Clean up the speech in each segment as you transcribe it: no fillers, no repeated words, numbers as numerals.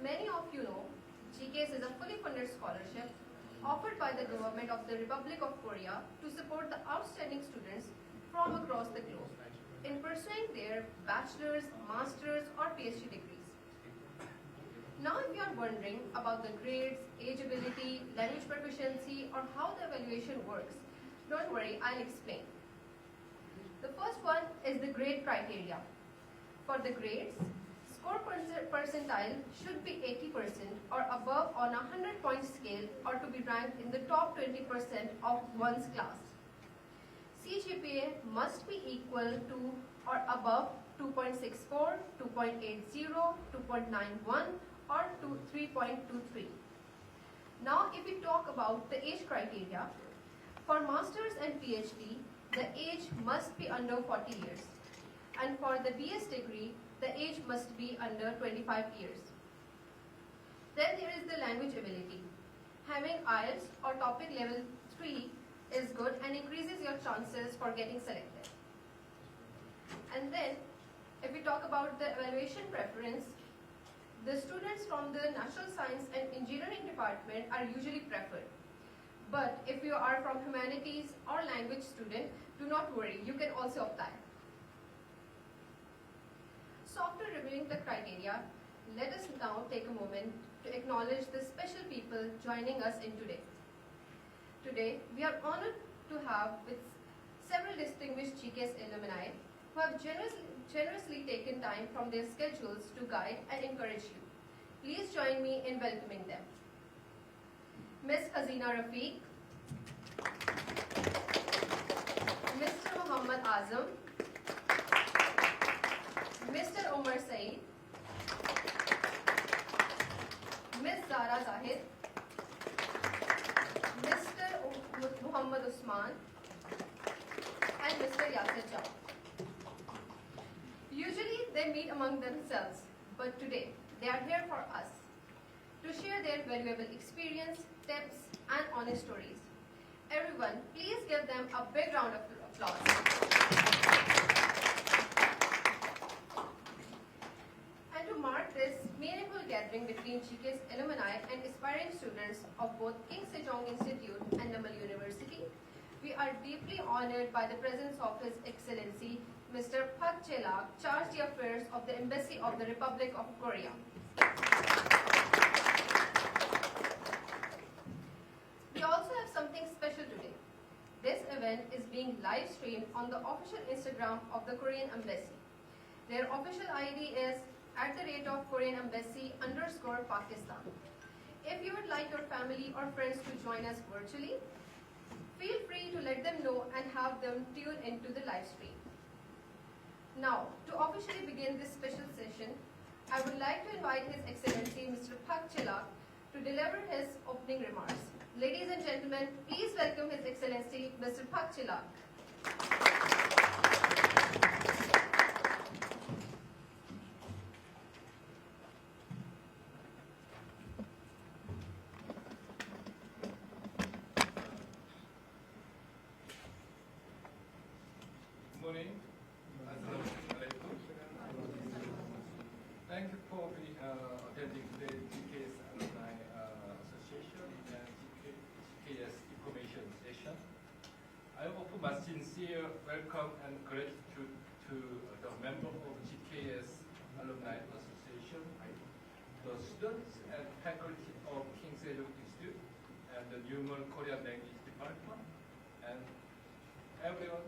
many of you know, GKS is a fully funded scholarship offered by the government of the Republic of Korea to support the outstanding students from across the globe in pursuing their bachelor's, master's, or PhD degrees. Now, if you are wondering about the grades, ageability, language proficiency, or how the evaluation works, don't worry, I'll explain. The first one is the grade criteria. For the grades, score percentile should be 80% or above on a 100-point scale or to be ranked in the top 20% of one's class. CGPA must be equal to or above 2.64, 2.80, 2.91 or 3.23. Now if we talk about the age criteria, for Masters and PhD, the age must be under 40 years. And for the BS degree, the age must be under 25 years. Then there is the language ability. Having IELTS or TOEIC level 3 is good and increases your chances for getting selected. And then, if we talk about the evaluation preference, the students from the Natural Science and Engineering department are usually preferred. But if you are from humanities or language student, do not worry, you can also apply. So after reviewing the criteria, let us now take a moment to acknowledge the special people joining us in today. Today, we are honored to have with several distinguished GKS alumni who have generously taken time from their schedules to guide and encourage you. Please join me in welcoming them. Ms. Hazina Rafiq, Mr. Muhammad Azam, Mr. Omar Saeed, Ms. Zara Zahid, Mr. Muhammad Usman, and Mr. Yasir Jha. Usually they meet among themselves, but today they are here for us to share their valuable experience, tips, and honest stories. Everyone, please give them a big round of applause. And to mark this meaningful gathering between GKS alumni and aspiring students of both King Sejong Institute and NUML University, we are deeply honored by the presence of His Excellency Mr. Pak Chelak, Charge d'Affaires of the Embassy of the Republic of Korea. We also have something special today. This event is being live streamed on the official Instagram of the Korean Embassy. Their official ID is @KoreanEmbassy_Pakistan. If you would like your family or friends to join us virtually, feel free to let them know and have them tune into the live stream. Now, to officially begin this special session, I would like to invite His Excellency Mr. Pak Chelak to deliver his opening remarks. Ladies and gentlemen, please welcome His Excellency Mr. Pak Chelak. Good morning. Thank you for attending today's GKS Alumni Association and GKS Information Session. I offer my sincere welcome and gratitude to the members of GKS Alumni Association, the students and faculty of King Sejong Institute and the NUML Korean Language Department, and everyone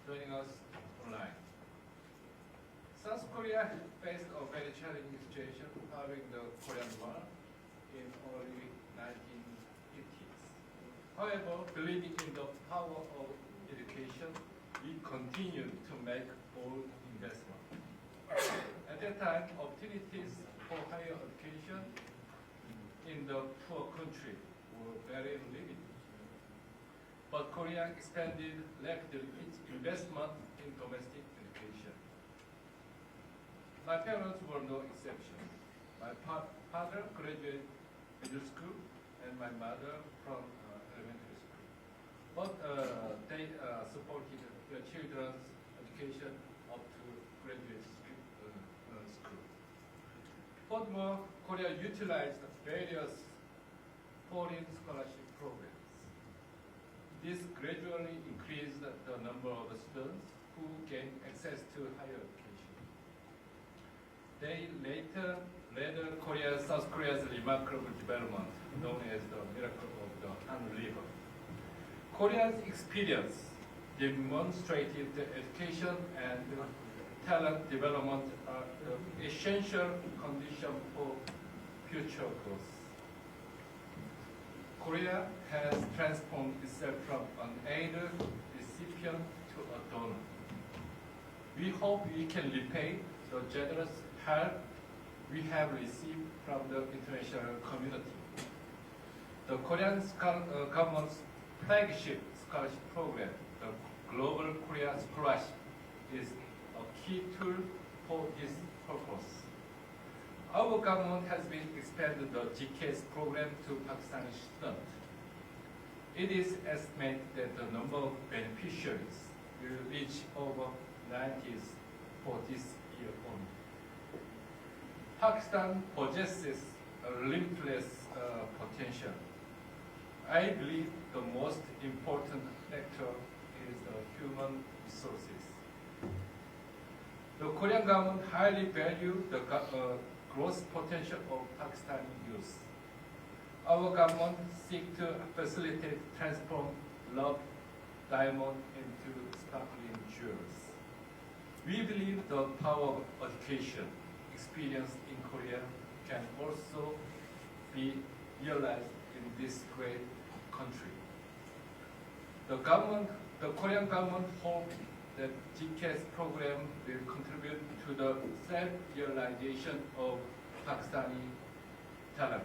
joining us online. South Korea faced a very challenging situation following the Korean War in early 1950s. However, believing in the power of education, we continued to make bold investment. At that time, opportunities for higher education in the poor country were very limited. But Korea expanded rapidly its investment in domestic education. My parents were no exception. My father graduated middle school and my mother from elementary school. But they supported their children's education up to graduate school. Furthermore, Korea utilized various foreign scholarship programs. This gradually increased the number of students who gained access to higher education. They later led South Korea's remarkable development, known as the miracle of the Han River. Korea's experience demonstrated that education and talent development are the essential condition for future growth. Korea has transformed itself from an aided recipient to a donor. We hope we can repay the generous help we have received from the international community. The Korean government's flagship scholarship program, the Global Korea Scholarship, is a key tool for this purpose. Our government has been expanded the GKS program to Pakistani students. It is estimated that the number of beneficiaries will reach over 90 for this year only. Pakistan possesses a limitless potential. I believe the most important factor is the human resources. The Korean government highly values the growth potential of Pakistani youth. Our government seeks to facilitate transform love diamond into sparkling jewels. We believe the power of education experienced in Korea can also be realized in this great country. The Korean government hopes that GKS program will contribute to the self-realization of Pakistani talent.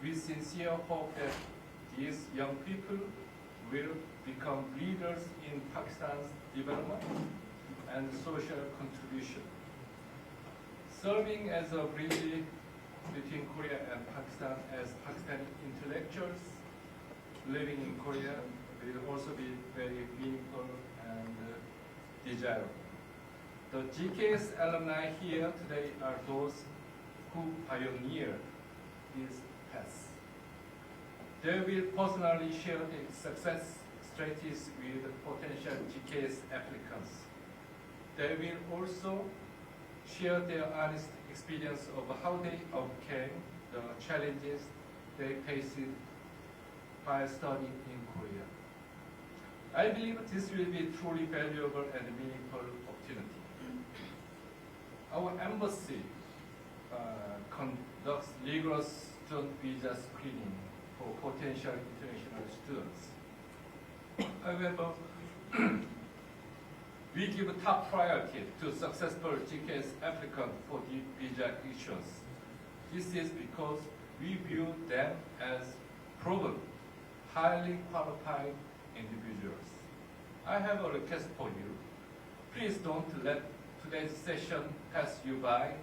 We sincerely hope that these young people will become leaders in Pakistan's development and social contribution. Serving as a bridge between Korea and Pakistan as Pakistani intellectuals living in Korea will also be very meaningful and desirable. The GKS alumni here today are those who pioneered this path. They will personally share their success strategies with potential GKS applicants. They will also share their honest experience of how they overcame the challenges they faced while studying in Korea. I believe this will be truly valuable and meaningful opportunity. Our embassy conducts rigorous student visa screening for potential international students. However, we give top priority to successful GKS applicants for the visa issuance. This is because we view them as proven, highly qualified individuals. I have a request for you. Please don't let today's session pass you by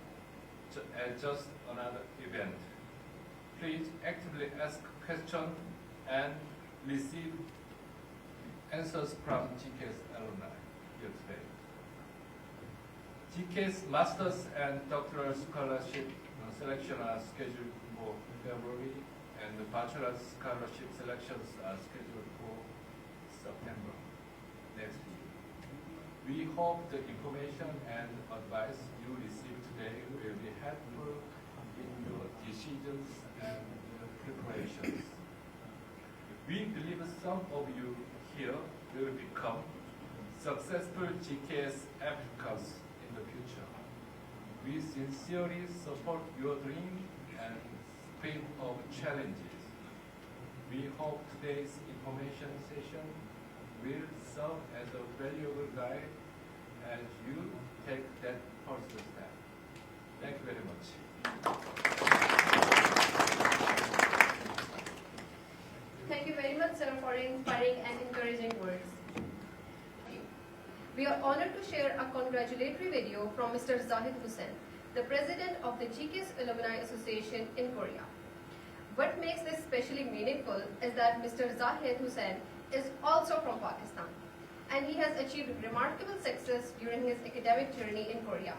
as just another event. Please actively ask questions and receive answers from GKS alumni here today. GKS Masters and Doctoral Scholarship selection are scheduled for February, and the Bachelor Scholarship selections are scheduled for September next year. We hope the information and advice you receive today will be helpful in your decisions and preparations. We believe some of you here will become successful GKS applicants in the future. We sincerely support your dream and spirit of challenges. We hope today's information session will serve as a valuable guide as you take that first step. Thank you very much. Thank you very much, sir, for inspiring and encouraging words. We are honored to share a congratulatory video from Mr. Zahid Hussain, the president of the GKS Alumni Association in Korea. What makes this especially meaningful is that Mr. Zahid Hussain is also from Pakistan, and he has achieved remarkable success during his academic journey in Korea.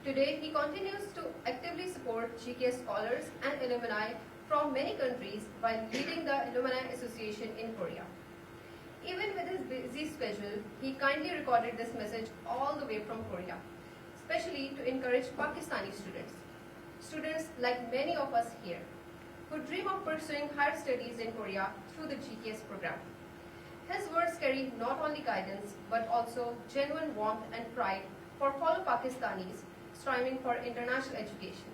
Today, he continues to actively support GKS scholars and alumni from many countries while leading the Alumni Association in Korea. Even with his busy schedule, he kindly recorded this message all the way from Korea, especially to encourage Pakistani students. Students like many of us here, who dream of pursuing higher studies in Korea through the GKS program. His words carry not only guidance, but also genuine warmth and pride for fellow Pakistanis striving for international education.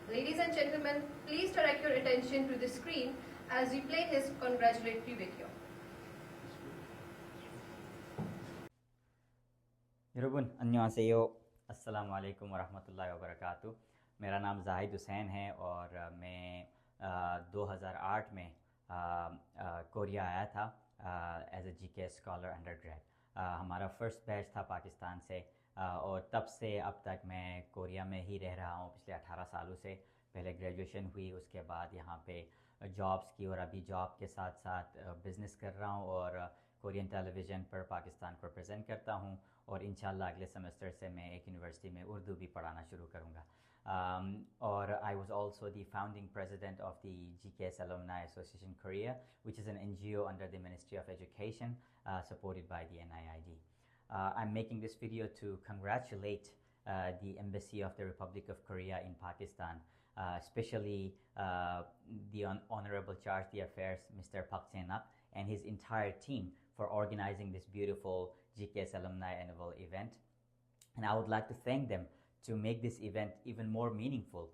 Ladies and gentlemen, please direct your attention to the screen as we play his congratulatory video. यरबन अन्यवासेयो अस्सलाम वालेकुम वरहमतुल्लाहि वबरकातुहू। मेरा नाम जाहिद हुसैन है और मैं 2008 में Korea आया था as a GKS scholar undergrad. हमारा फर्स्ट बैच था पाकिस्तान से और तब से अब तक मैं कोरिया में ही रह रहा हूँ पिछले 18 सालों से। पहले ग्रेजुएशन हुई, उसके बाद यहाँ पे जॉब्स की और अभी जॉब के साथ साथ बिज़नेस कर रहा हूँ और कोरियन टेलीविज़न पर पाकिस्तान को रिप्रेजेंट करता हूँ और इंशाल्लाह अगले सेमेस्टर से मैं एक यूनिवर्सिटी में उर्दू भी पढ़ाना शुरू करूँगा। और I was also the founding president of the GKS Alumni Association Korea, which is an NGO under the Ministry of Education supported by the NIID. I'm making this video to congratulate the Embassy of the Republic of Korea in Pakistan, especially the Honorable Charge d'Affaires, Mr. Pak Senak, and his entire team for organizing this beautiful GKS Alumni Annual event. And I would like to thank them to make this event even more meaningful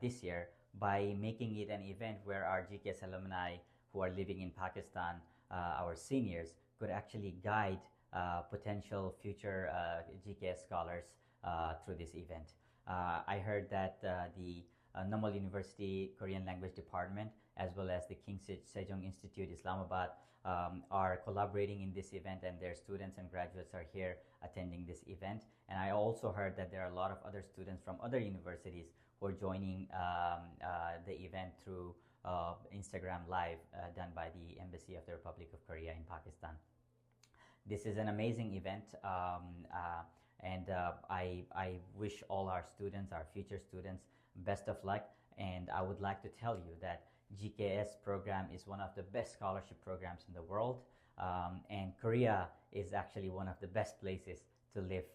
this year by making it an event where our GKS alumni who are living in Pakistan, our seniors, could actually guide potential future GKS scholars through this event. I heard that the NUML University Korean Language Department as well as the King Sejong Institute Islamabad are collaborating in this event, and their students and graduates are here attending this event. And I also heard that there are a lot of other students from other universities who are joining the event through Instagram Live done by the Embassy of the Republic of Korea in Pakistan. This is an amazing event, and I wish all our students, our future students, best of luck. And I would like to tell you that GKS program is one of the best scholarship programs in the world, and Korea is actually one of the best places to live.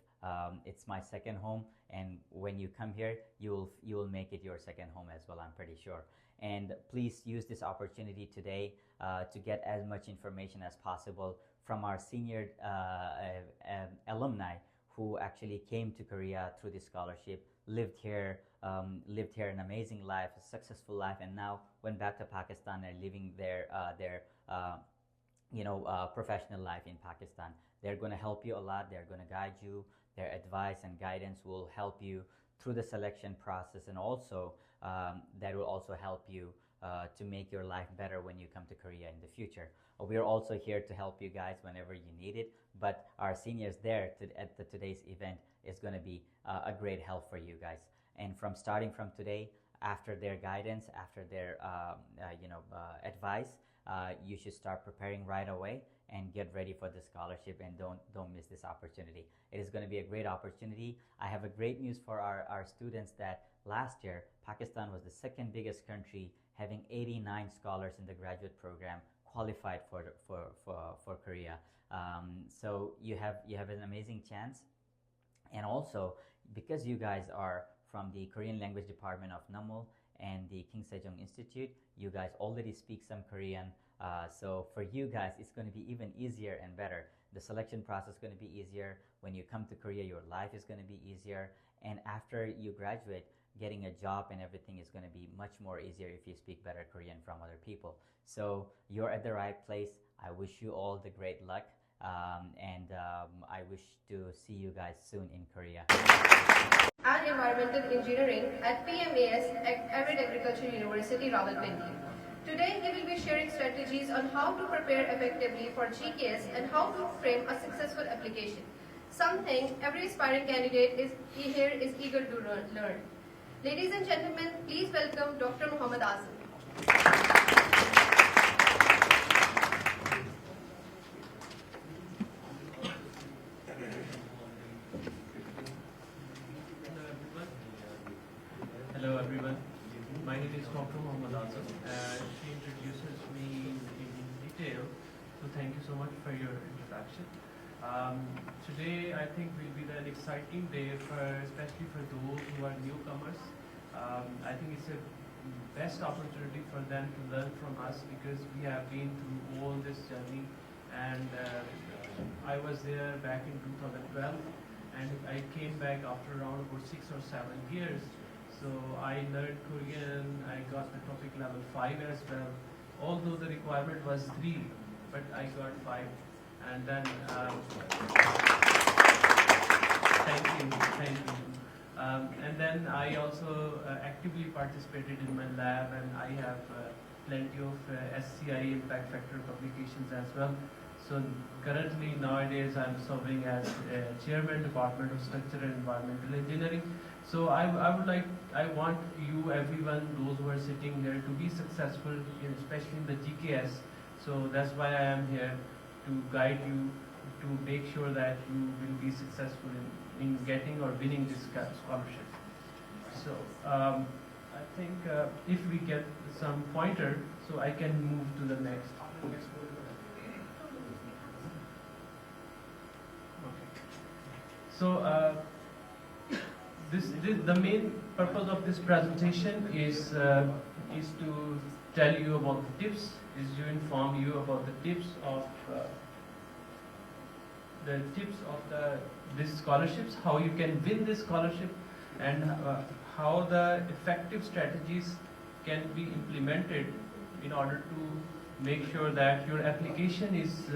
It's my second home, and when you come here, you will make it your second home as well, I'm pretty sure. And please use this opportunity today to get as much information as possible from our senior alumni who actually came to Korea through this scholarship, lived here an amazing life, a successful life, and now went back to Pakistan and living their professional life in Pakistan. They're going to help you a lot. They're going to guide you. Their advice and guidance will help you through the selection process, and also that will also help you to make your life better when you come to Korea in the future. We are also here to help you guys whenever you need it, but our seniors there at today's event is going to be a great help for you guys. And starting from today, after their guidance, after their advice, you should start preparing right away and get ready for the scholarship, and don't miss this opportunity. It is going to be a great opportunity. I have a great news for our students that last year Pakistan was the second biggest country, having 89 scholars in the graduate program qualified for Korea. So you have an amazing chance. And also, because you guys are from the Korean Language Department of NUML and the King Sejong Institute, you guys already speak some Korean. So for you guys, it's going to be even easier and better. The selection process is going to be easier. When you come to Korea, your life is going to be easier. And after you graduate, getting a job and everything is going to be much more easier if you speak better Korean from other people. So you're at the right place. I wish you all the great luck. And I wish to see you guys soon in Korea. And Environmental Engineering at PMAS Arid Agriculture University, Rawalpindi. Today he will be sharing strategies on how to prepare effectively for GKS and how to frame a successful application. Something every aspiring candidate is eager to learn. Ladies and gentlemen, please welcome Dr. Muhammad Azam. everyone. My name is Dr. Mohammad Azam, and she introduces me in detail. So thank you so much for your introduction. Today, I think will be an exciting day, especially for those who are newcomers. I think it's a best opportunity for them to learn from us because we have been through all this journey, and I was there back in 2012, and I came back after around about 6 or 7 years. So I learned Korean, I got the topic level 5 as well, although the requirement was 3, but I got 5. And then, thank you. And then I also actively participated in my lab, and I have plenty of SCI impact factor publications as well. So currently nowadays I'm serving as Chairman Department of Structural and Environmental Engineering. So I want you, everyone, those who are sitting here, to be successful, especially in the GKS. So that's why I am here, to guide you, to make sure that you will be successful in getting or winning this scholarship. So I think if we get some pointer, so I can move to the next. So the main purpose of this presentation is to tell you about the tips, is to inform you about the tips of these scholarships, how you can win this scholarship, and how the effective strategies can be implemented in order to make sure that your application is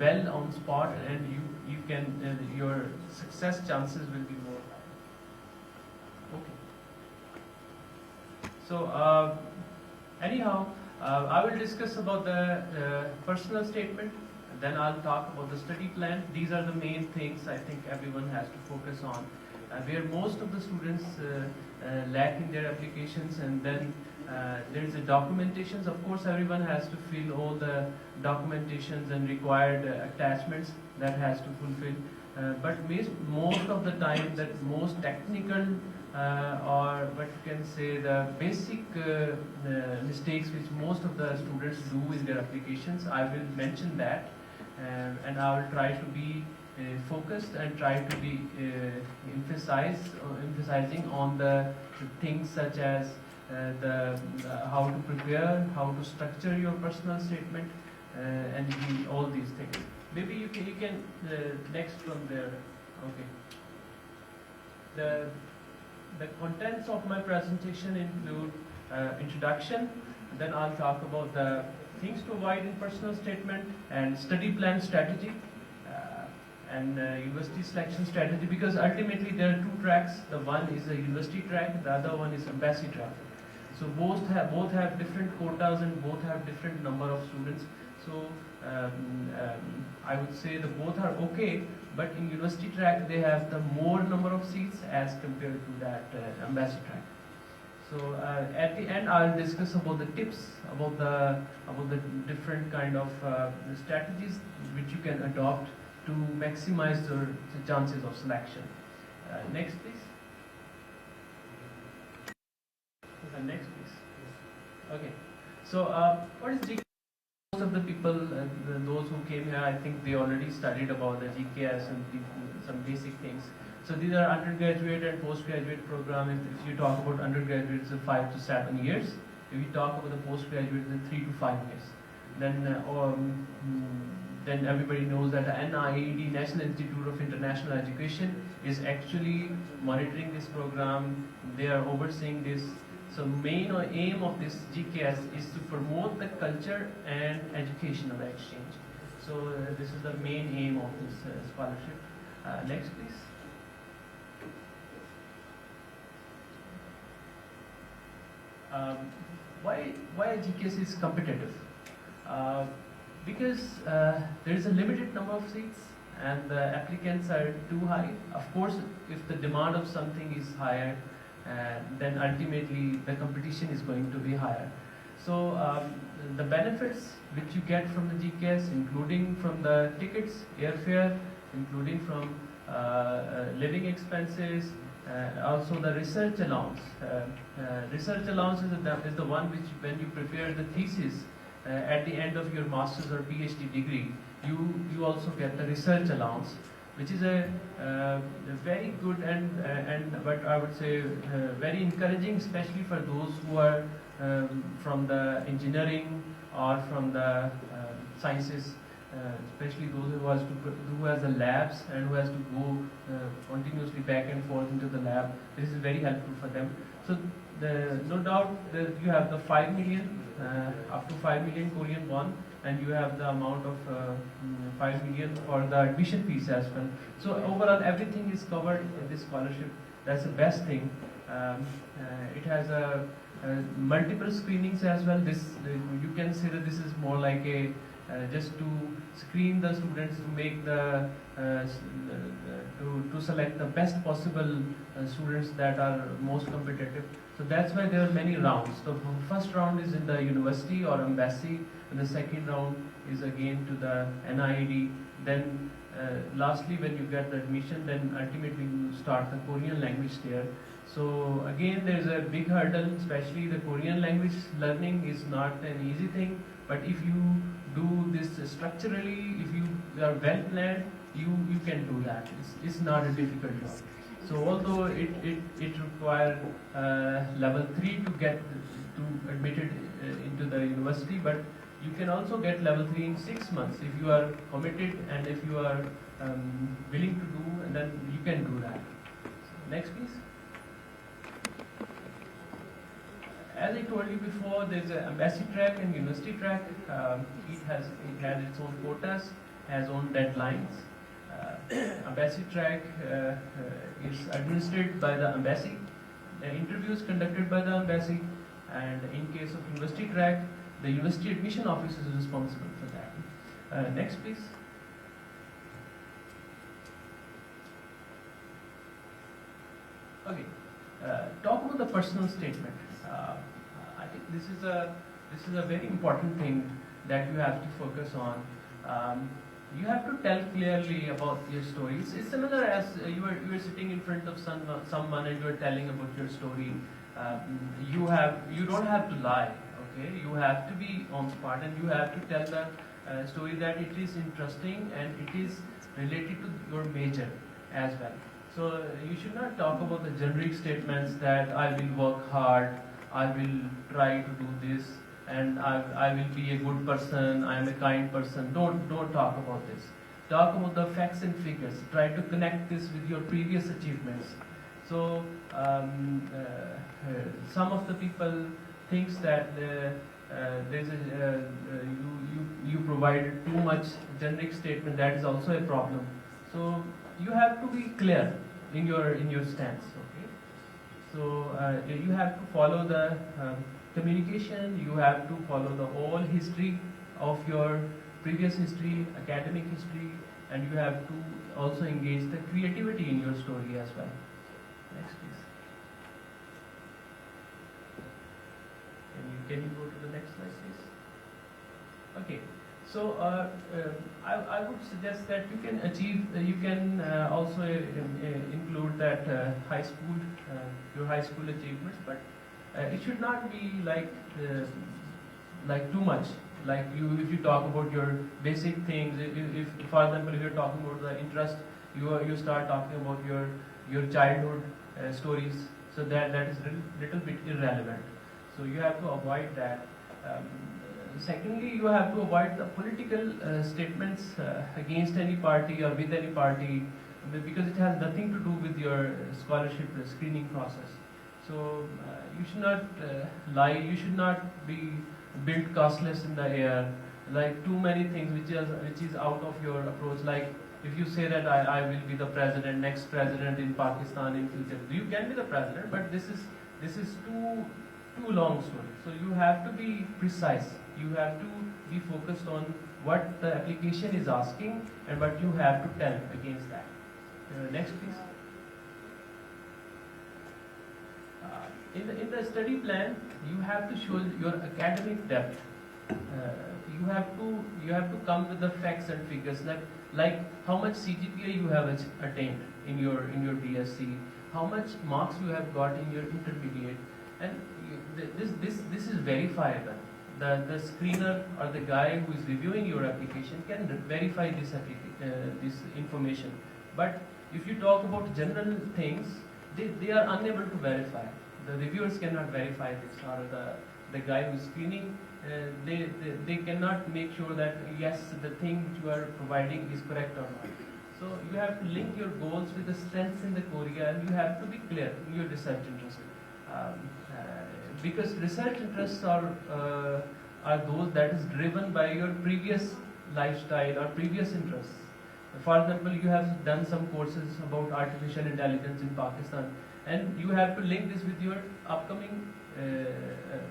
well on spot, and you can your success chances will be more high. Okay. So anyhow, I will discuss about the personal statement. Then I'll talk about the study plan. These are the main things I think everyone has to focus on, where most of the students lack in their applications. And then there is a documentations. Of course, everyone has to fill all the documentations and required attachments that has to fulfill. But most of the time, that most technical or what you can say, the basic mistakes which most of the students do in their applications, I will mention that. And I will try to be focused and try to be emphasizing on the things such as how to prepare, how to structure your personal statement, and all these things. Maybe you can next from there. Okay. The contents of my presentation include introduction. Then I'll talk about the things to avoid in personal statement, and study plan strategy, and university selection strategy, because ultimately there are 2 tracks. The one is a university track, the other one is embassy track. So both have different quotas and both have different number of students. So I would say the both are okay, but in university track they have the more number of seats as compared to that embassy track. So at the end, I'll discuss about the tips, about the different kind of strategies which you can adopt to maximize the chances of selection. Next, please. Next, please. Okay. So what is GKS? Most of the people, those who came here, I think they already studied about the GKS and some basic things. So these are undergraduate and postgraduate program. If you talk about undergraduate, it's 5 to 7 years. If you talk about the postgraduate, it's 3 to 5 years. Then everybody knows that the NIED, National Institute of International Education, is actually monitoring this program. They are overseeing this. So main aim of this GKS is to promote the culture and educational exchange. So this is the main aim of this scholarship. Next, please. Why GKS is competitive? Because there is a limited number of seats and the applicants are too high. Of course, if the demand of something is higher, then ultimately the competition is going to be higher. So the benefits which you get from the GKS, including from the tickets, airfare, including from living expenses, Also the research allowance. Research allowance is the one which, when you prepare the thesis at the end of your master's or PhD degree, you also get the research allowance, which is a very good and what I would say very encouraging, especially for those who are from the engineering or from the sciences, especially those who has the labs and who has to go continuously back and forth into the lab. This is very helpful for them. So no doubt that you have the 5 million, up to 5 million Korean won, and you have the amount of 5 million for the admission fees as well. So overall everything is covered in this scholarship. That's the best thing. It has multiple screenings as well. You can say that this is more like a just to screen the students to make the to select the best possible students that are most competitive. So that's why there are many rounds. The first round is in the university or embassy, and the second round is again to the NIED. Then lastly, when you get the admission, then ultimately you start the Korean language there. So again, there's a big hurdle, especially the Korean language learning is not an easy thing. But if you do this structurally, if you are well planned, you can do that. It's not a difficult job. So although it requires level 3 to get to admitted into the university, but you can also get level 3 in 6 months if you are committed and if you are willing to do, and then you can do that. Next, please. As I told you before, there's an embassy track and university track. It has its own quotas, has own deadlines. Embassy track is administered by the embassy. Interviews conducted by the embassy, and in case of university track, the university admission office is responsible for that. Next, please. Okay. Talk about the personal statement. I think this is a very important thing that you have to focus on. You have to tell clearly about your story. It's similar as you are sitting in front of someone and you are telling about your story. You don't have to lie. Okay, you have to be on spot and you have to tell the story that it is interesting and it is related to your major as well. So you should not talk about the generic statements that I will work hard, I will try to do this, and I will be a good person, I am a kind person. Don't talk about this. Talk about the facts and figures. Try to connect this with your previous achievements. So some of the people thinks that you provided too much generic statement. That is also a problem. So you have to be clear in your stance. Okay. So you have to follow the communication. You have to follow the whole history of your previous history, academic history, and you have to also engage the creativity in your story as well. Next, please. Can you go to the next slide, please? Okay. So I would suggest that you can achieve. You can also include that high school, your high school achievements, but it should not be like too much. Like if you talk about your basic things, if for example if you're talking about the interest, you start talking about your childhood stories, so that is little bit irrelevant. So you have to avoid that. Secondly, you have to avoid the political statements against any party or with any party, because it has nothing to do with your scholarship screening process. So you should not lie. You should not be build castles in the air, like too many things which is out of your approach. Like if you say that I will be the president, next president in Pakistan in future, you can be the president, but this is too long story. So you have to be precise. You have to be focused on what the application is asking and what you have to tell against that. Next, please. In the study plan, you have to show your academic depth. You have to come with the facts and figures, like how much CGPA you have attained in your BSc, how much marks you have got in your intermediate, and this is verifiable. The screener or the guy who is reviewing your application can verify this information. But if you talk about general things, they are unable to verify. The reviewers cannot verify this, or the guy who is screening, they cannot make sure that yes, the thing which you are providing is correct or not. So you have to link your goals with the strengths in the Korea, and you have to be clear in your research interest. Because research interests are those that is driven by your previous lifestyle or previous interests. For example, you have done some courses about artificial intelligence in Pakistan, and you have to link this with your upcoming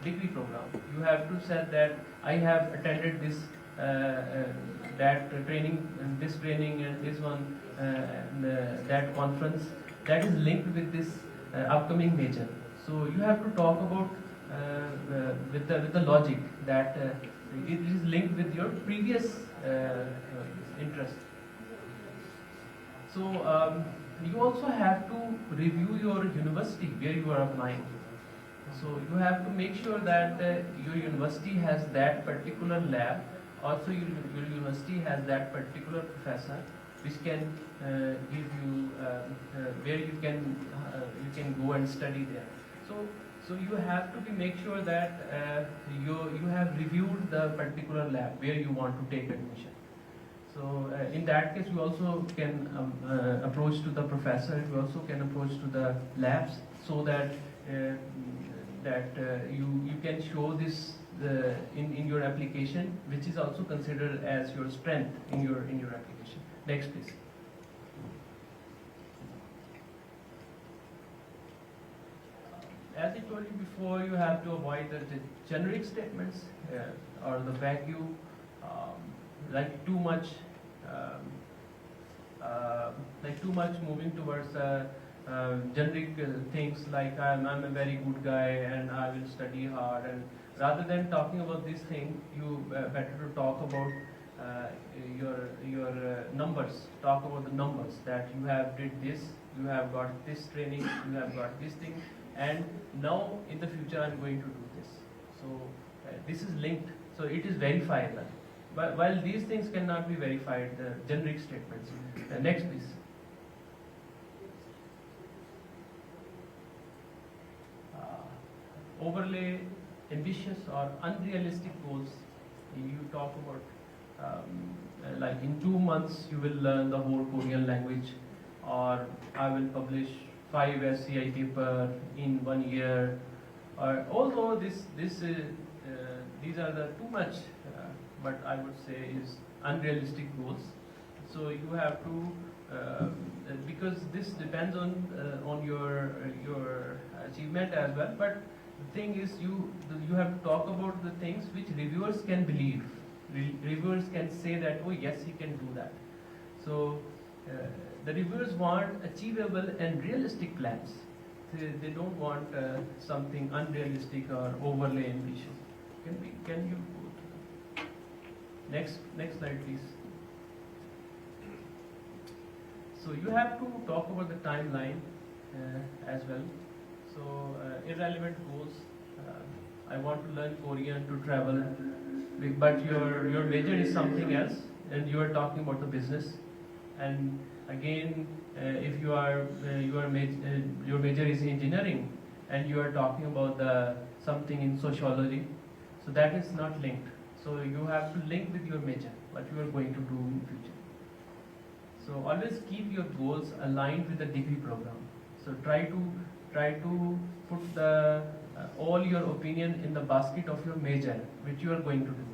degree program. You have to say that I have attended this that training and this training and this one and that conference that is linked with this upcoming major. So you have to talk about with the logic that it is linked with your previous interest. So you also have to review your university where you are applying. So you have to make sure that your university has that particular lab. Also, your university has that particular professor which can give you where you can go and study there. So you have to make sure that you have reviewed the particular lab where you want to take admission. So in that case, you also can approach to the professor. You also can approach to the labs so that you can show this in your application, which is also considered as your strength in your application. Next, please. As I told you before, you have to avoid the generic statements or the vague, like too much moving towards generic things like I'm a very good guy and I will study hard, and rather than talking about this thing, you better to talk about your numbers. Talk about the numbers that you have did this, you have got this training, you have got this thing, and now in the future I'm going to do this. So this is linked, so it is verifiable. But while these things cannot be verified, the generic statements. Next, please. Overlay ambitious or unrealistic goals. You talk about like in 2 months you will learn the whole Korean language, or I will publish 5 SCI paper in 1 year. Although these are the too much, but I would say is unrealistic goals. So you have to because this depends on your achievement as well. But the thing is, you have to talk about the things which reviewers can believe. Reviewers can say that, oh yes, he can do that. So the reviewers want achievable and realistic plans. They don't want something unrealistic or overly ambitious. Can you go to the next slide, please? So you have to talk about the timeline as well. So irrelevant goals. I want to learn Korean to travel, but your major is something else, and you are talking about the business. And again, if your major is engineering, and you are talking about something in sociology, so that is not linked. So you have to link with your major, what you are going to do in future. So always keep your goals aligned with the degree program. So try to put all your opinion in the basket of your major, which you are going to do,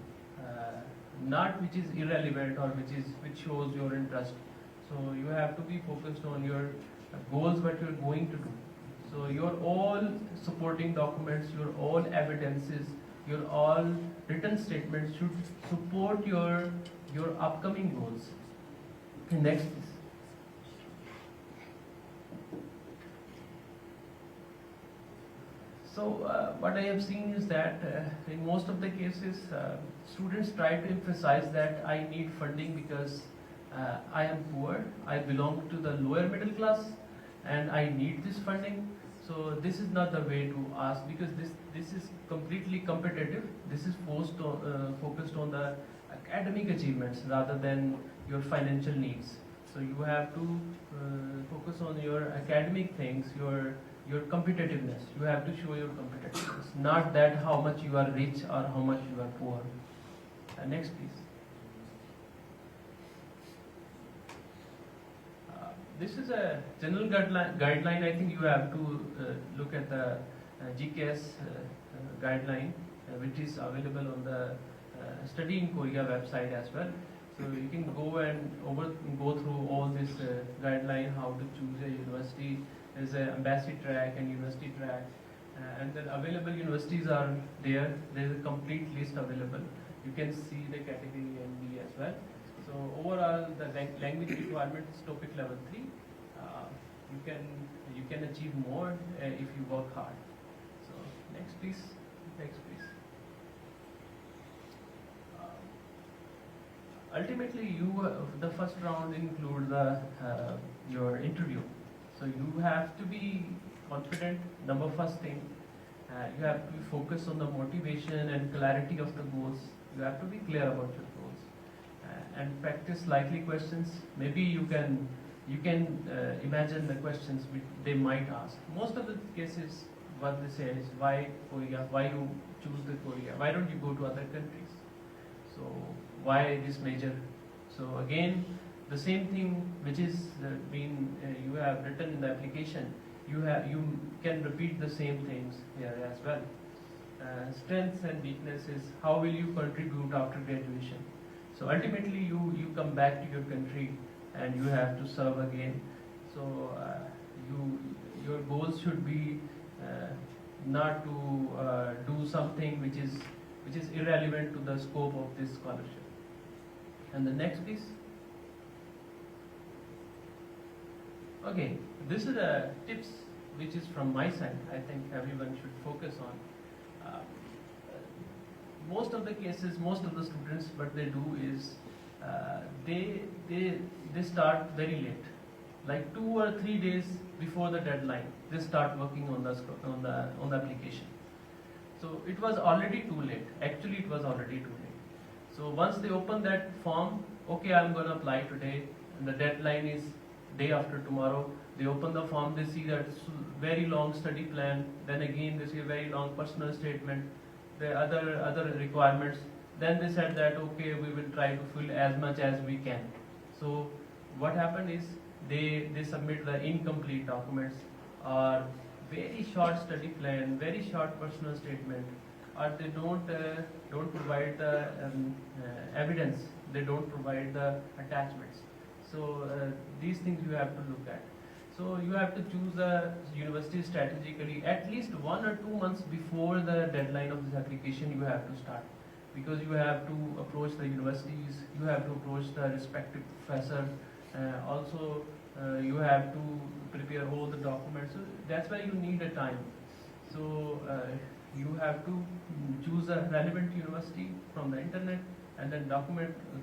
not which is irrelevant or which shows your interest. So you have to be focused on your goals, what you are going to do. So your all supporting documents, your all evidences, your all written statements should support your upcoming goals. Next, please. So what I have seen is that in most of the cases, students try to emphasize that I need funding because I am poor, I belong to the lower middle class, and I need this funding. So this is not the way to ask, because this is completely competitive. This is focused on the academic achievements rather than your financial needs. So you have to focus on your academic things, your competitiveness. You have to show your competitiveness, not that how much you are rich or how much you are poor. Next, please. This is a general guideline. I think you have to look at the GKS guideline, which is available on the Study in Korea website as well. So you can go and go through all this guideline, how to choose a university. There's an embassy track and university track, and then available universities are there. There's a complete list available. You can see the category MB as well. So overall, the language requirement is topic level 3. You can achieve more if you work hard. So next, please. Next, please. Ultimately, the first round includes your interview. So you have to be confident. First thing, you have to be focused on the motivation and clarity of the goals. You have to be clear about your goals. And practice likely questions. Maybe you can imagine the questions which they might ask. Most of the cases, what they say is, why Korea? Why you choose the Korea? Why don't you go to other countries? So why this major? So again, the same thing which is you have written in the application. You can repeat the same things here as well. Strengths and weaknesses. How will you contribute after graduation? So ultimately, you come back to your country and you have to serve again. So your goals should be not to do something which is irrelevant to the scope of this scholarship. And the next, please. Okay, this is the tips which is from my side. I think everyone should focus on. Most of the cases, most of the students, what they do is they start very late, like 2 or 3 days before the deadline. They start working on the application. So it was already too late. Actually, it was already too late. So once they open that form, okay, I'm going to apply today, and the deadline is day after tomorrow. They open the form, they see that very long study plan. Then again, they see a very long personal statement. The other requirements. Then they said that okay, we will try to fill as much as we can. So what happened is they submit the incomplete documents, or very short study plan, very short personal statement, or they don't provide the evidence. They don't provide the attachments. So these things you have to look at. So you have to choose a university strategically. At least 1 or 2 months before the deadline of this application, you have to start, because you have to approach the universities, you have to approach the respective professor. Also, you have to prepare all the documents. So that's why you need a time. So you have to choose a relevant university from the internet, and then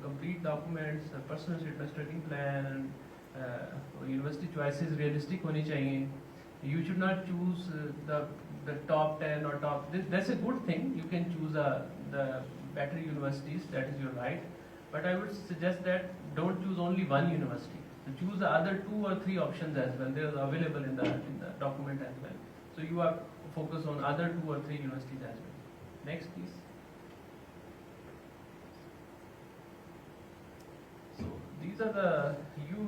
complete documents, personal statement, study plan, and university choices realistic honi chahiye. You should not choose the top 10 or top. That's a good thing. You can choose the better universities. That is your right. But I would suggest that don't choose only one university. So choose the other 2 or 3 options as well. They are available in the document as well. So you are focused on other 2 or 3 universities as well. Next, please. So these are the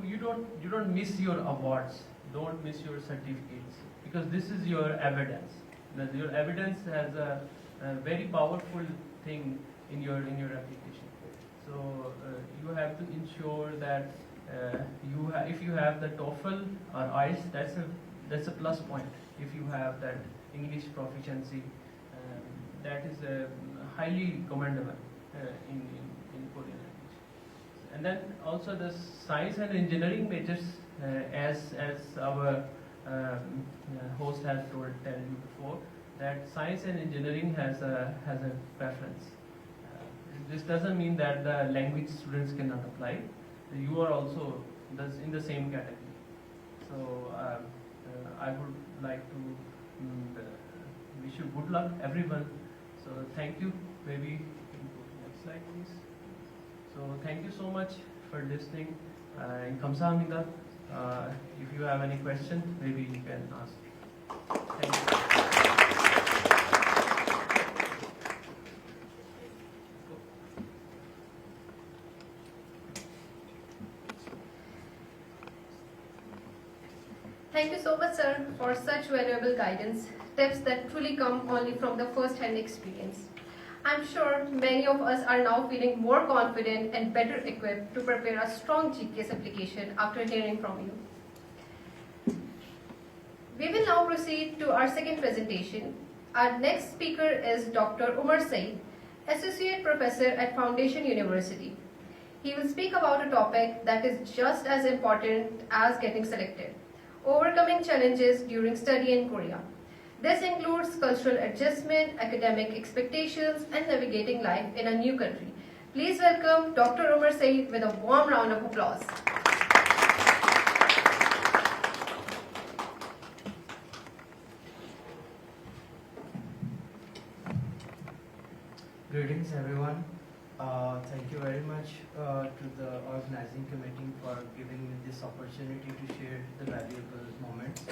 you don't miss your awards. Don't miss your certificates, because this is your evidence. Your evidence has a very powerful thing in your application. So you have to ensure that if you have the TOEFL or IELTS, that's a plus point. If you have that English proficiency, that is highly commendable in Korean language. And then also the science and engineering majors, as our host has tell you before, that science and engineering has a preference. This doesn't mean that the language students cannot apply. You are also in the same category. So I would like to wish you good luck, everyone. So thank you. Maybe you can go to the next slide, please. So thank you so much for listening. And Kamsahamnida, if you have any question, maybe you can ask. Thank you. Thank you so much, sir, for such valuable guidance, tips that truly come only from the first-hand experience. I'm sure many of us are now feeling more confident and better equipped to prepare a strong GKS application after hearing from you. We will now proceed to our second presentation. Our next speaker is Dr. Umar Saeed, Associate Professor at Foundation University. He will speak about a topic that is just as important as getting selected: overcoming challenges during study in Korea. This includes cultural adjustment, academic expectations, and navigating life in a new country. Please welcome Dr. Umar Saeed with a warm round of applause. Greetings, everyone. Thank you very much to the organizing committee for giving me this opportunity to share the valuable moments.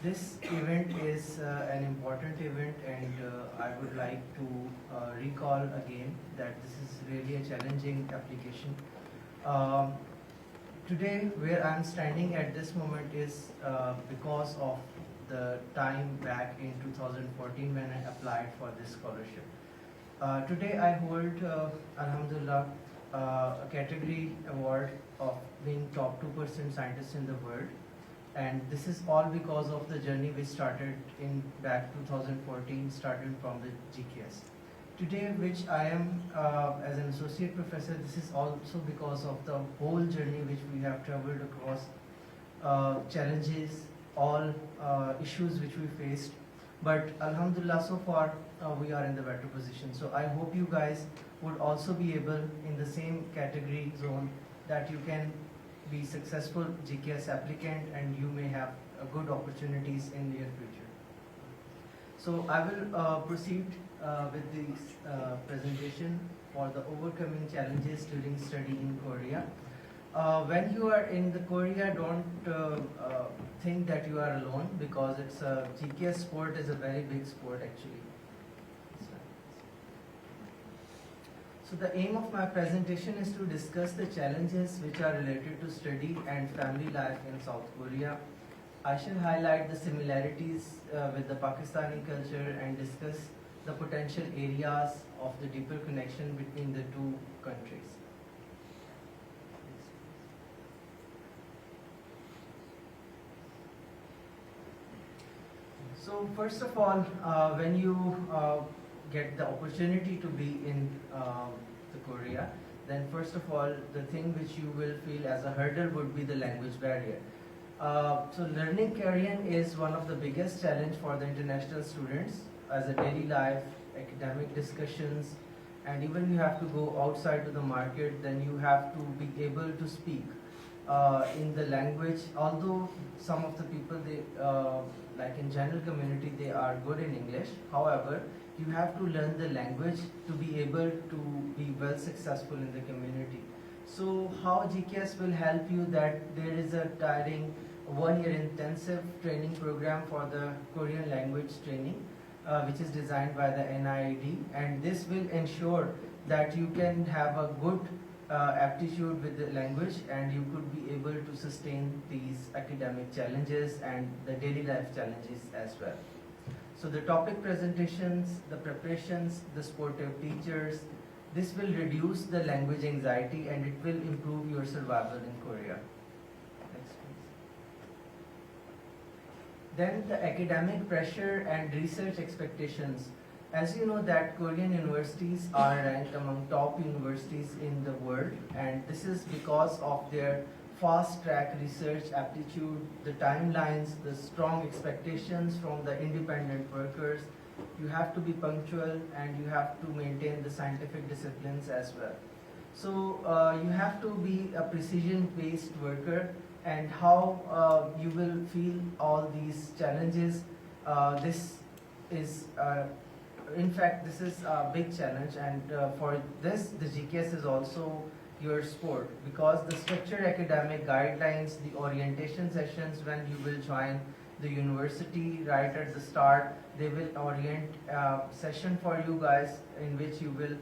This event is an important event, and I would like to recall again that this is really a challenging application. Today, where I'm standing at this moment is because of the time back in 2014 when I applied for this scholarship. Today I hold, Alhamdulillah, a category award of being top 2% scientist in the world. And this is all because of the journey we started in back 2014, starting from the GKS. Today, which I am as an associate professor, this is also because of the whole journey which we have traveled across, challenges, all issues which we faced. But Alhamdulillah, so far we are in the better position. So I hope you guys would also be able in the same category zone that you can be successful GKS applicant and you may have good opportunities in near future. So I will proceed with this presentation for the overcoming challenges during study in Korea. When you are in the Korea, don't think that you are alone, because it's a GKS sport is a very big sport actually. So the aim of my presentation is to discuss the challenges which are related to study and family life in South Korea. I shall highlight the similarities with the Pakistani culture and discuss the potential areas of the deeper connection between the two countries. So first of all, when you get the opportunity to be in the Korea, then first of all, the thing which you will feel as a hurdle would be the language barrier. So learning Korean is one of the biggest challenge for the international students as a daily life, academic discussions, and even you have to go outside to the market, then you have to be able to speak in the language. Although some of the people, they like in general community, they are good in English. However, you have to learn the language to be able to be well successful in the community. So how GKS will help you, that there is a tiring 1-year intensive training program for the Korean language training, which is designed by the NIED, and this will ensure that you can have a good aptitude with the language and you could be able to sustain these academic challenges and the daily life challenges as well. So the topic presentations, the preparations, the supportive teachers, this will reduce the language anxiety and it will improve your survival in Korea. Next, please. Then the academic pressure and research expectations. As you know that Korean universities are ranked among top universities in the world, and this is because of their fast track research aptitude, the timelines, the strong expectations from the independent workers. You have to be punctual and you have to maintain the scientific disciplines as well. So you have to be a precision based worker and how you will feel all these challenges. This is, in fact, this is a big challenge, and for this, the GKS is also your sport, because the structured academic guidelines, the orientation sessions when you will join the university right at the start, they will orient session for you guys in which you will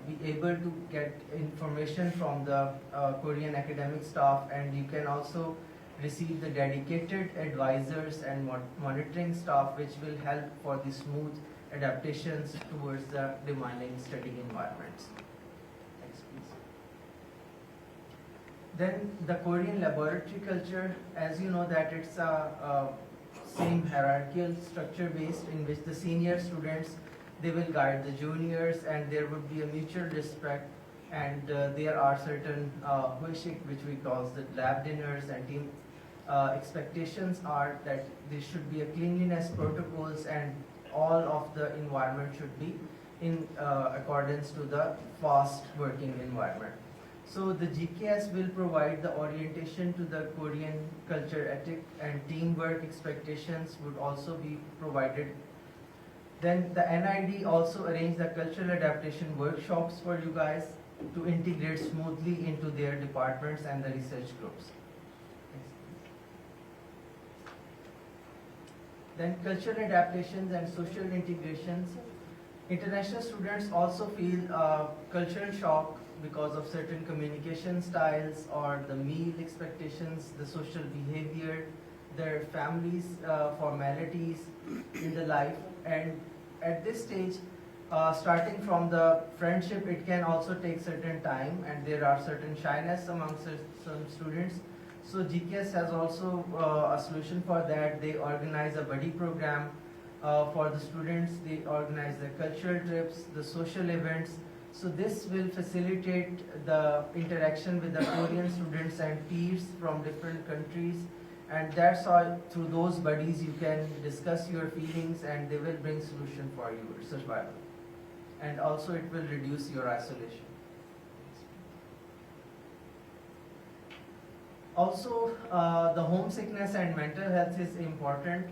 be able to get information from the Korean academic staff, and you can also receive the dedicated advisors and monitoring staff which will help for the smooth adaptations towards the demanding study environments. Next, please. Then the Korean laboratory culture, as you know that it's a same hierarchical structure based, in which the senior students, they will guide the juniors, and there would be a mutual respect, and there are certain which we call the lab dinners, and team expectations are that there should be a cleanliness protocols, and all of the environment should be in accordance to the fast working environment. So the GKS will provide the orientation to the Korean culture ethic, and teamwork expectations would also be provided. Then the NID also arrange the cultural adaptation workshops for you guys to integrate smoothly into their departments and the research groups. Then cultural adaptations and social integrations. International students also feel cultural shock because of certain communication styles or the meal expectations, the social behavior, their families' formalities in the life. And at this stage, starting from the friendship, it can also take certain time, and there are certain shyness amongst some students. So GKS has also a solution for that. They organize a buddy program for the students. They organize the cultural trips, the social events. So this will facilitate the interaction with the Korean students and peers from different countries. And that's how, through those buddies, you can discuss your feelings, and they will bring solution for your survival. And also it will reduce your isolation. Also, the homesickness and mental health is important.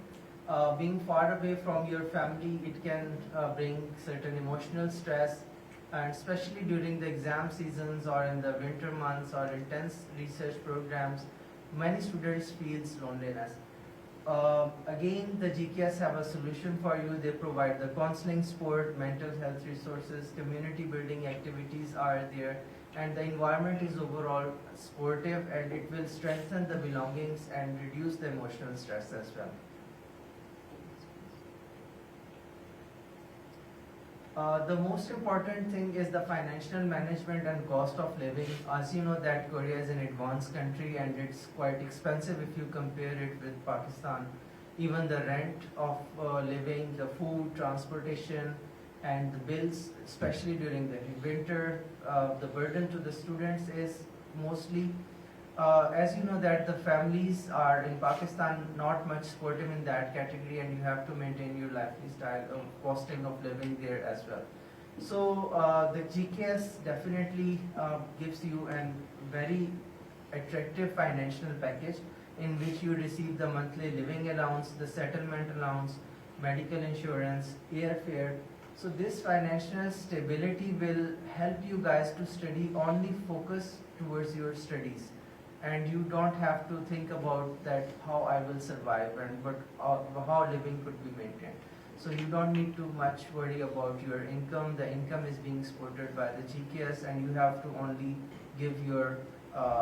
Being far away from your family, it can bring certain emotional stress, and especially during the exam seasons or in the winter months or intense research programs, many students feel loneliness. Again, the GKS have a solution for you. They provide the counseling, support, mental health resources, community building activities are there, and the environment is overall supportive, and it will strengthen the belongings and reduce the emotional stress as well. The most important thing is the financial management and cost of living. As you know that Korea is an advanced country, and it's quite expensive if you compare it with Pakistan. Even the rent of living, the food, transportation, and the bills, especially during the winter, the burden to the students is mostly, as you know that the families are in Pakistan not much supportive in that category, and you have to maintain your lifestyle of costing of living there as well. So the GKS definitely gives you a very attractive financial package in which you receive the monthly living allowance, the settlement allowance, medical insurance, airfare. So this financial stability will help you guys to study, only focus towards your studies. And you don't have to think about that how I will survive and how living could be maintained. So you don't need to much worry about your income. The income is being supported by the GKS, and you have to only give your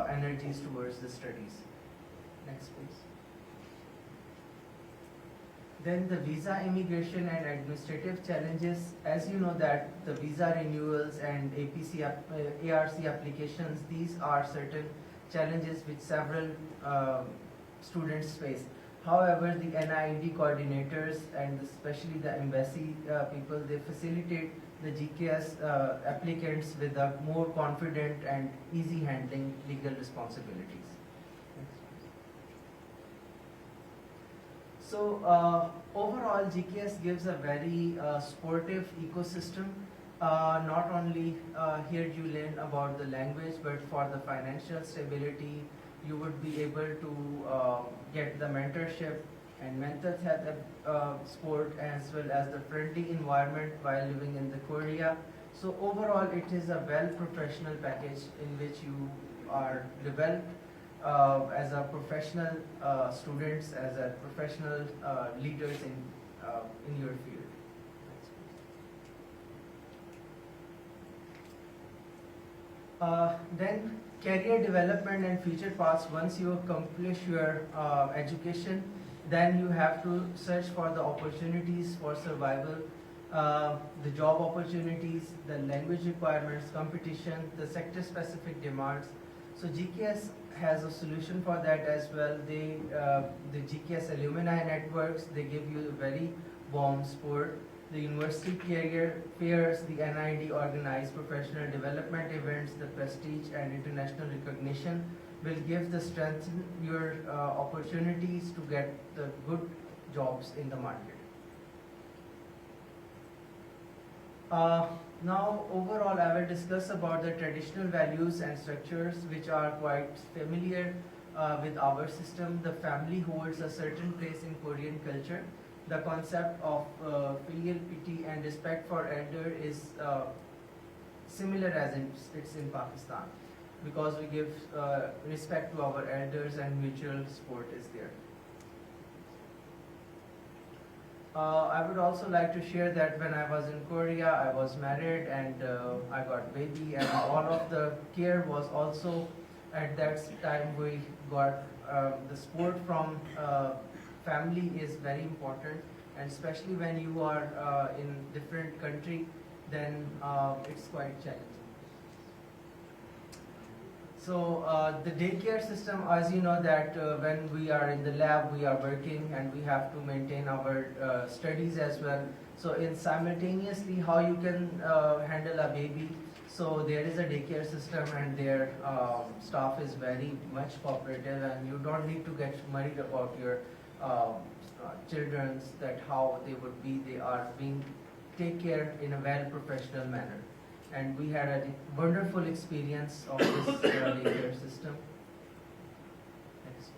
energies towards the studies. Next, please. Then the visa immigration and administrative challenges. As you know that the visa renewals and ARC applications, these are certain challenges which several students face. However, the NIED coordinators and especially the embassy people, they facilitate the GKS applicants with a more confident and easy handling legal responsibilities. So overall, GKS gives a very supportive ecosystem. Not only here you learn about the language, but for the financial stability, you would be able to get the mentorship and mental health support, as well as the friendly environment while living in the Korea. So overall, it is a well-professional package in which you are developed as a professional students, as a professional leaders in your field. Then career development and future paths. Once you accomplish your education, then you have to search for the opportunities for survival, the job opportunities, the language requirements, competition, the sector-specific demands. So GKS has a solution for that as well. The GKS Alumni Networks, they give you a very warm support. The university career fairs, the NID organized professional development events, the prestige and international recognition will give the strength your opportunities to get the good jobs in the market. Now overall I will discuss about the traditional values and structures which are quite familiar with our system. The family holds a certain place in Korean culture. The concept of filial piety and respect for elder is similar as it's in Pakistan, because we give respect to our elders and mutual support is there. I would also like to share that when I was in Korea, I was married and I got baby, and all of the care was also at that time we got the support from family is very important, and especially when you are in different country, then it's quite challenging. So the daycare system, as you know that when we are in the lab, we are working and we have to maintain our studies as well. So in simultaneously how you can handle a baby, so there is a daycare system and their staff is very much cooperative, and you don't need to get worried about your children's, that how they would be, they are being take care in a well professional manner. And we had a wonderful experience of this daycare system. Next.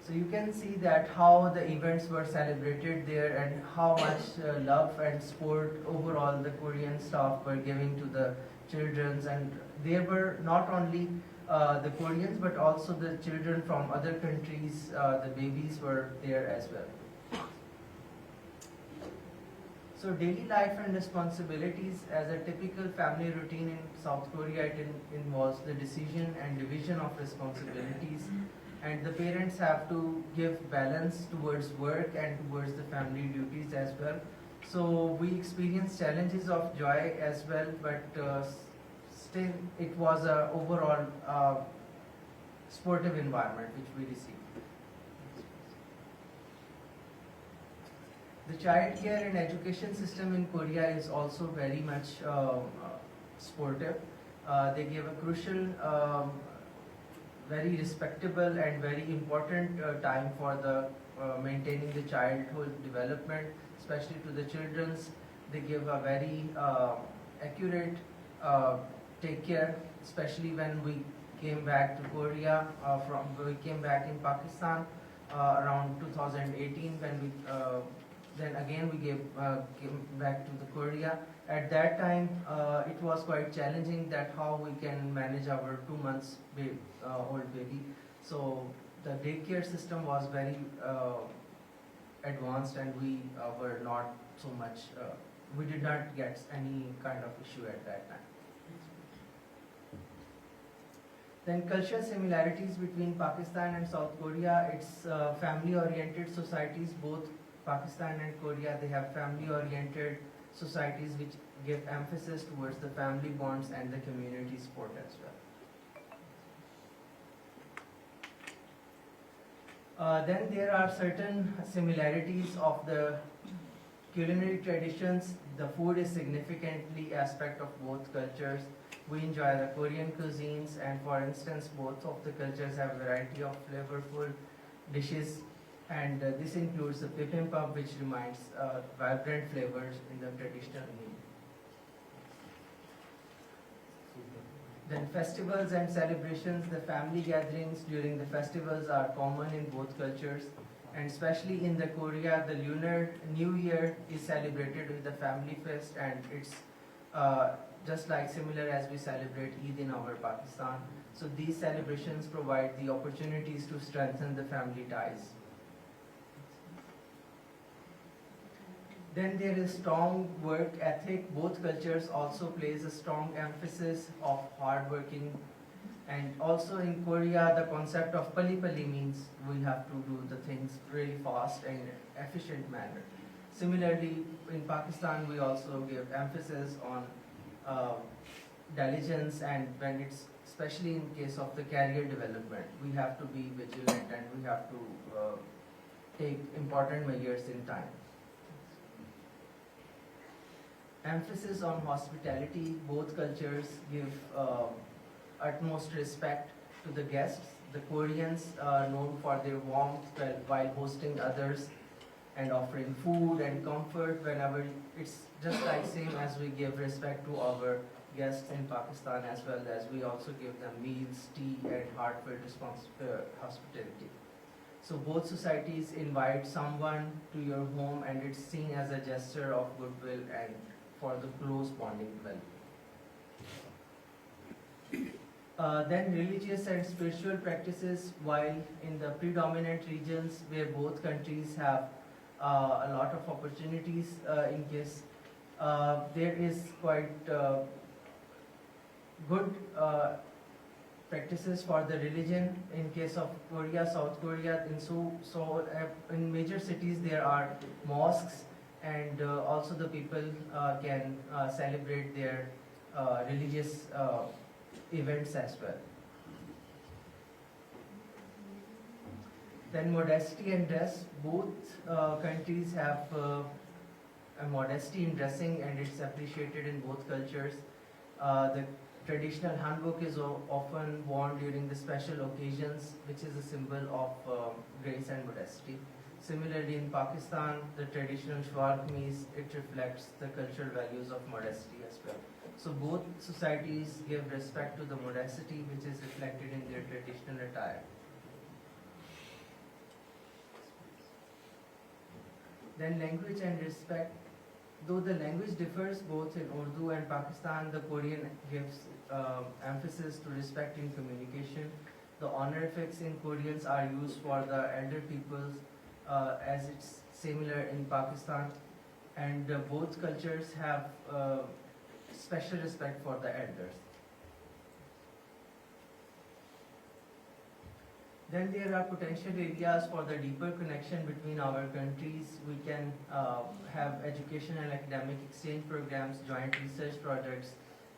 So you can see that how the events were celebrated there and how much love and support overall the Korean staff were giving to the children, and there were not only the Koreans but also the children from other countries, the babies were there as well. So daily life and responsibilities, as a typical family routine in South Korea, it involves the decision and division of responsibilities, and the parents have to give balance towards work and towards the family duties as well. So we experienced challenges of joy as well, but still it was a overall sportive environment which we received. The child care and education system in Korea is also very much sportive. They give a crucial, very respectable and very important time for the maintaining the childhood development, especially to the children's. They give a very accurate take care, especially when we came back to Korea, we came back in Pakistan around 2018 when we then again we came back to the Korea. At that time, it was quite challenging that how we can manage our 2 months old baby. So the daycare system was very advanced, and we were not so much. We did not get any kind of issue at that time. Then cultural similarities between Pakistan and South Korea. It's family-oriented societies. Both Pakistan and Korea, they have family-oriented societies which give emphasis towards the family bonds and the community support as well. Then there are certain similarities of the culinary traditions. The food is significantly aspect of both cultures. We enjoy the Korean cuisines, and for instance, both of the cultures have a variety of flavorful dishes, and this includes the bibimbap, which reminds vibrant flavors in the traditional meal. Then festivals and celebrations, the family gatherings during the festivals are common in both cultures, and especially in the Korea, the Lunar New Year is celebrated with the family fest, and it's just like similar as we celebrate Eid in our Pakistan. So these celebrations provide the opportunities to strengthen the family ties. Then there is strong work ethic. Both cultures also place a strong emphasis of hard working. And also in Korea, the concept of pali pali means we have to do the things really fast and efficient manner. Similarly, in Pakistan, we also give emphasis on diligence, and when it's, especially in case of the career development, we have to be vigilant and we have to take important measures in time. Emphasis on hospitality. Both cultures give utmost respect to the guests. The Koreans are known for their warmth while hosting others and offering food and comfort whenever. It's just like same as we give respect to our guests in Pakistan, as well as we also give them meals, tea, and heartfelt hospitality. So both societies invite someone to your home, and it's seen as a gesture of goodwill and for the close bonding value. Then religious and spiritual practices, while in the predominant regions where both countries have a lot of opportunities in case there is quite good practices for the religion. In case of Korea, South Korea, in major cities there are mosques, and also the people can celebrate their religious events as well. Then modesty and dress. Both countries have a modesty in dressing, and it's appreciated in both cultures. The traditional hanbok is often worn during the special occasions, which is a symbol of grace and modesty. Similarly, in Pakistan, the traditional shalwar kameez, it reflects the cultural values of modesty as well. So both societies give respect to the modesty, which is reflected in their traditional attire. Then language and respect. Though the language differs both in Urdu and Pakistan, the Korean gives emphasis to respect in communication. The honorifics in Koreans are used for the elder peoples, as it's similar in Pakistan, and both cultures have special respect for the elders. Then there are potential areas for the deeper connection between our countries. We can have education and academic exchange programs, joint research projects,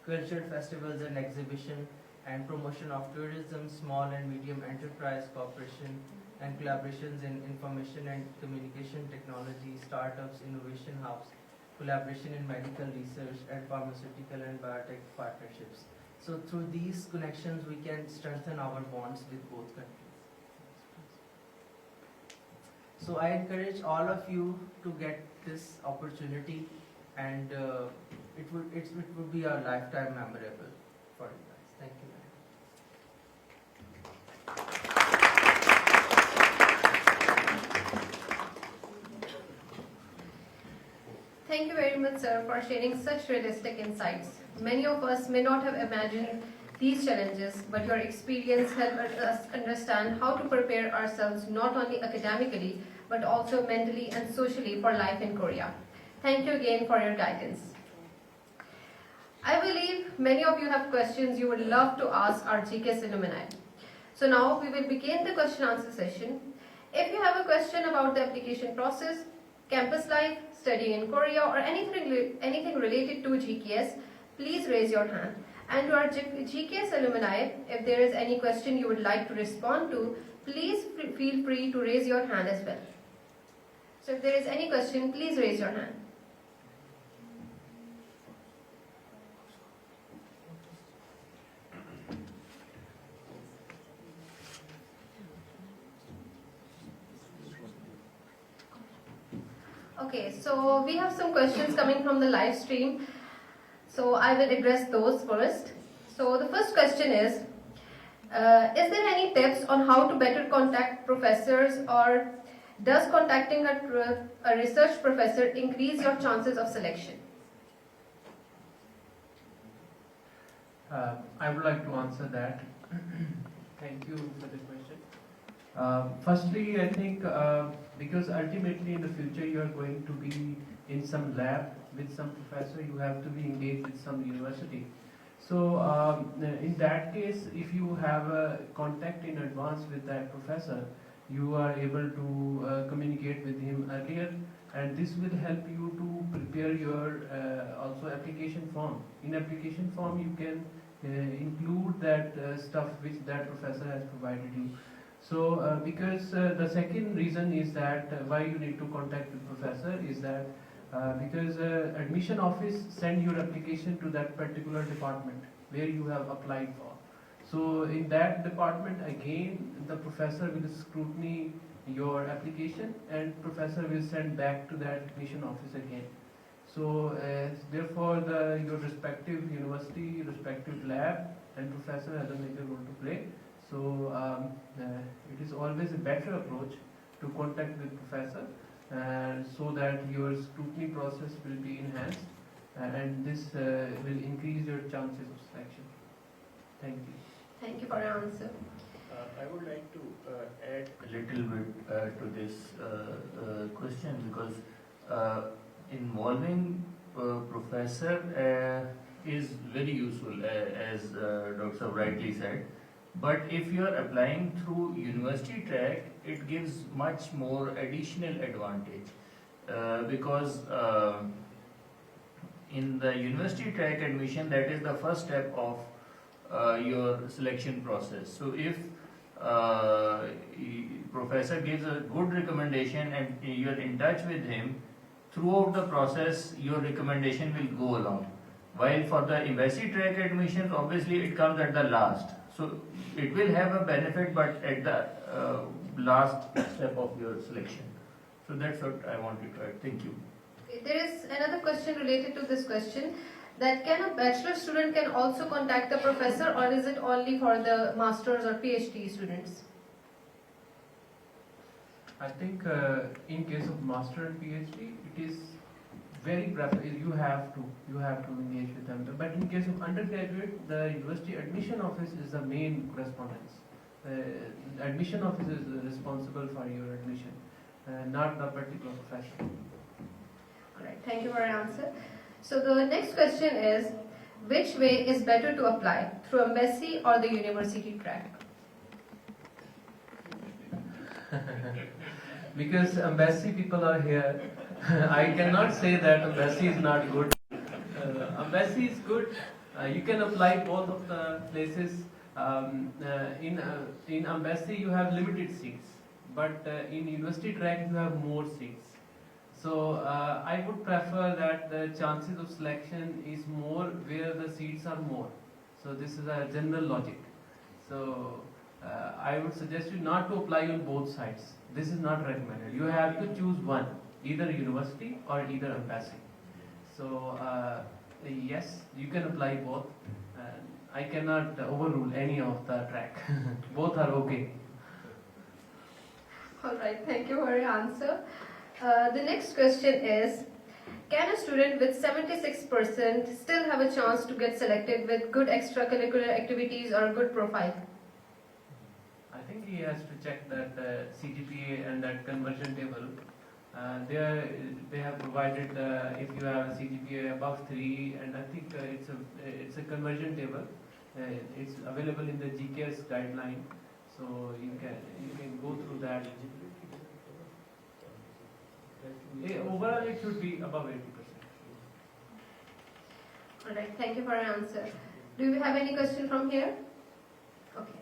cultural festivals and exhibition, and promotion of tourism, small and medium enterprise cooperation, and collaborations in information and communication technology, startups, innovation hubs, collaboration in medical research, and pharmaceutical and biotech partnerships. So through these connections, we can strengthen our bonds with both countries. So I encourage all of you to get this opportunity, and it would be a lifetime memorable for you guys. Thank you. Thank you very much, sir, for sharing such realistic insights. Many of us may not have imagined these challenges, but your experience helped us understand how to prepare ourselves not only academically, but also mentally and socially for life in Korea. Thank you again for your guidance. I believe many of you have questions you would love to ask our GKS alumni. So now we will begin the question answer session. If you have a question about the application process, campus life, studying in Korea, or anything related to GKS, please raise your hand. And to our GKS alumni, if there is any question you would like to respond to, please feel free to raise your hand as well. So if there is any question, please raise your hand. Okay, so we have some questions coming from the live stream. So I will address those first. So So the first question is there any tips on how to better contact professors, or does contacting a research professor increase your chances of selection? I would like to answer that. Thank you for the question. Firstly, I think because ultimately in the future you are going to be in some lab with some professor, you have to be engaged with some university. So in that case, if you have a contact in advance with that professor, you are able to communicate with him earlier, and this will help you to prepare your also application form. In application form, you can include that stuff which that professor has provided you. So because the second reason is that why you need to contact the professor is that because admission office send your application to that particular department where you have applied for. So in that department again the professor will scrutiny your application and professor will send back to that admission office again. So therefore your respective university, respective lab and professor has a major role to play. So it is always a better approach to contact with professor so that your scrutiny process will be enhanced and this will increase your chances of selection. Thank you. Thank you for your answer. I would like to add a little bit to this question because involving professor is very useful as Dr. rightly said. But if you are applying through university track, it gives much more additional advantage because in the university track admission, that is the first step of your selection process. So if professor gives a good recommendation and you are in touch with him, throughout the process your recommendation will go along. While for the embassy track admissions, obviously it comes at the last. So it will have a benefit, but at the last step of your selection. So that's what I wanted to add. Thank you. There is another question related to this question, that can a bachelor student can also contact the professor, or is it only for the masters or PhD students? I think in case of master and PhD, it is very preferable. You have to engage with them. But in case of undergraduate, the university admission office is the main correspondence. The admission office is responsible for your admission, not the particular professor. Alright, thank you for your answer. So the next question is, which way is better to apply, through embassy or the university track? Because embassy people are here, I cannot say that embassy is not good. Embassy is good. You can apply both of the places. In embassy you have limited seats, but in university track you have more seats. So I would prefer that the chances of selection is more where the seats are more. So this is a general logic. So I would suggest you not to apply on both sides. This is not recommended. You have to choose one, either university or either embassy. So yes, you can apply both. I cannot overrule any of the track. Both are okay. Alright, thank you for your answer. The next question is, can a student with 76% still have a chance to get selected with good extracurricular activities or a good profile? I think he has to check that CGPA and that conversion table. They have provided if you have a CGPA above 3, and I think it's a conversion table. It's available in the GKS guideline, so you can go through that. Overall, it should be above 80%. Alright, thank you for your answer. Do you have any question from here? Okay.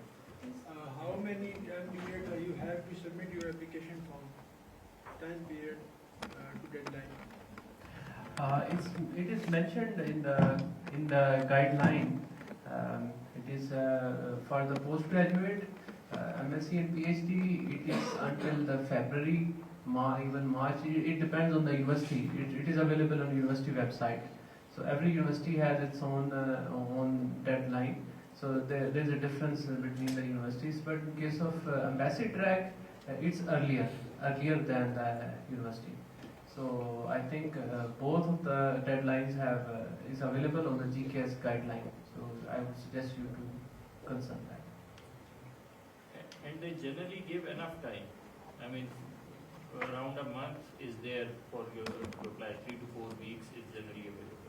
How many time period you have to submit your application form? Time period to deadline? It is mentioned in the guideline. It is for the postgraduate, MSc and PhD. It is until the February, even March. It depends on the university. It is available on the university website. So every university has its own deadline. So there's a difference between the universities. But in case of embassy track, it's earlier than the university. So I think both of the deadlines is available on the GKS guideline. So I would suggest you to consult that. And they generally give enough time. I mean, around a month is there for you to apply. 3 to 4 weeks is generally available.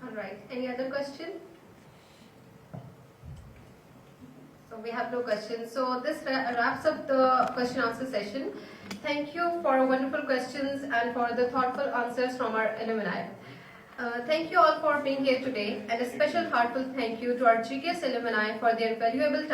All right. Any other question? So we have no questions. So this wraps up the question answer session. Thank you for wonderful questions and for the thoughtful answers from our alumni. Thank you all for being here today, and a special heartfelt thank you to our GKS alumni for their valuable time.